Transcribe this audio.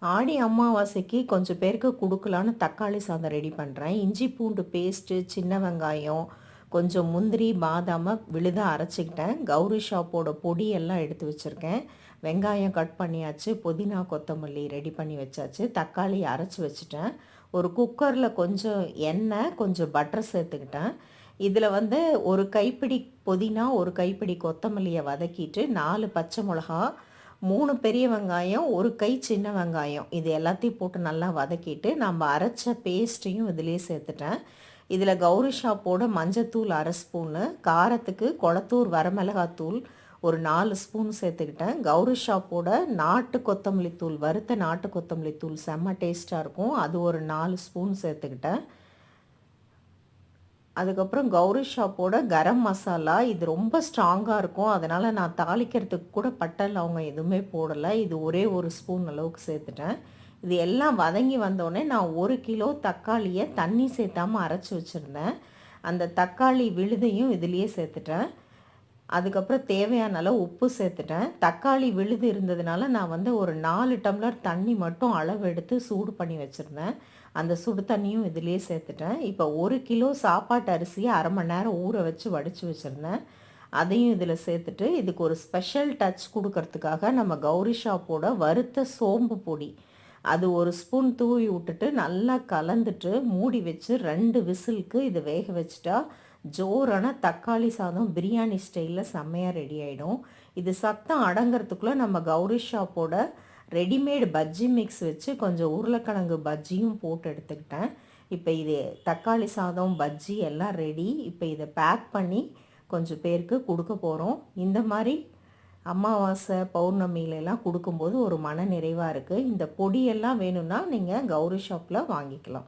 ஆடி அமாவாசைக்கு கொஞ்சம் பேருக்கு குடுக்கலான்னு தக்காளி சாதம் ரெடி பண்ணுறேன். இஞ்சி பூண்டு பேஸ்ட்டு, சின்ன வெங்காயம், கொஞ்சம் முந்திரி, பாதாம விழுதா அரைச்சிக்கிட்டேன். கௌரி ஷாப்போட பொடி எல்லாம் எடுத்து வச்சுருக்கேன். வெங்காயம் கட் பண்ணியாச்சு, புதினா கொத்தமல்லி ரெடி பண்ணி வச்சாச்சு, தக்காளி அரைச்சி வச்சுட்டேன். ஒரு குக்கரில் கொஞ்சம் எண்ணெய், கொஞ்சம் பட்டர் சேர்த்துக்கிட்டேன். இதில் வந்து ஒரு கைப்பிடி புதினா, ஒரு கைப்பிடி கொத்தமல்லியை வதக்கிட்டு 4 பச்சை மிளகா, 3 பெரிய வெங்காயம், ஒரு கை சின்ன வெங்காயம், இது எல்லாத்தையும் போட்டு நல்லா வதக்கிட்டு நம்ம அரைச்ச பேஸ்ட்டையும் இதிலே சேர்த்துட்டேன். இதில் கௌரி ஷாப்போட மஞ்சத்தூள் 1/2 ஸ்பூனு, காரத்துக்கு கொளத்தூர் வரமிளகாத்தூள் ஒரு 4 ஸ்பூன் சேர்த்துக்கிட்டேன். கௌரி ஷாப்போட நாட்டு கொத்தமல்லி தூள், வறுத்த நாட்டு கொத்தமல்லி தூள் செம்ம டேஸ்ட்டாக இருக்கும், அது ஒரு 4 ஸ்பூன் சேர்த்துக்கிட்டேன். அதுக்கப்புறம் கௌரி ஷாப்போட கரம் மசாலா, இது ரொம்ப ஸ்ட்ராங்காக இருக்கும், அதனால் நான் தாளிக்கிறதுக்கு கூட பட்டை லவங்கம் எதுவுமே போடலை. இது ஒரே ஒரு ஸ்பூன் அளவுக்கு சேர்த்துட்டேன். இது எல்லாம் வதங்கி வந்தோடனே நான் 1 கிலோ தக்காளியை தண்ணி சேர்த்தாமல் அரைச்சி வச்சுருந்தேன். அந்த தக்காளி விழுதையும் இதுலேயே சேர்த்துட்டேன். அதுக்கப்புறம் தேவையான அளவு உப்பு சேர்த்துட்டேன். தக்காளி விழுது இருந்ததுனால நான் வந்து ஒரு 4 டம்ளர் தண்ணி மட்டும் அளவு எடுத்து சூடு பண்ணி வச்சுருந்தேன். அந்த சுடு தண்ணியும் இதிலே சேர்த்துட்டேன். இப்போ 1 கிலோ சாப்பாட்டு அரிசியை 1/2 மணி நேரம் ஊற வச்சு வடித்து வச்சுருந்தேன். அதையும் இதில் சேர்த்துட்டு இதுக்கு ஒரு ஸ்பெஷல் டச் கொடுக்கறதுக்காக நம்ம கௌரி ஷாப்போட வறுத்த சோம்பு பொடி அது 1 ஸ்பூன் தூவி விட்டுட்டு நல்லா கலந்துட்டு மூடி வச்சு 2 விசிலுக்கு இது வேக வச்சுட்டா ஜோரான தக்காளி சாதம் பிரியாணி ஸ்டைலில் செம்மையாக ரெடி ஆகிடும். இது சத்தம் அடங்கிறதுக்குள்ளே நம்ம கௌரி ஷாப்போட ரெடிமேடு பஜ்ஜி மிக்ஸ் வச்சு கொஞ்சம் உருளைக்கிழங்கு பஜ்ஜியும் போட்டு எடுத்துக்கிட்டேன். இப்போ இது தக்காளி சாதம் பஜ்ஜி எல்லாம் ரெடி. இப்போ இதை பேக் பண்ணி கொஞ்சம் பேருக்கு கொடுக்க போகிறோம். இந்த மாதிரி அமாவாசை பௌர்ணமியிலலாம் கொடுக்கும்போது ஒரு மன நிறைவாக இருக்குது. இந்த பொடியெல்லாம் வேணும்னா நீங்கள் கௌரி ஷாப்பில் வாங்கிக்கலாம்.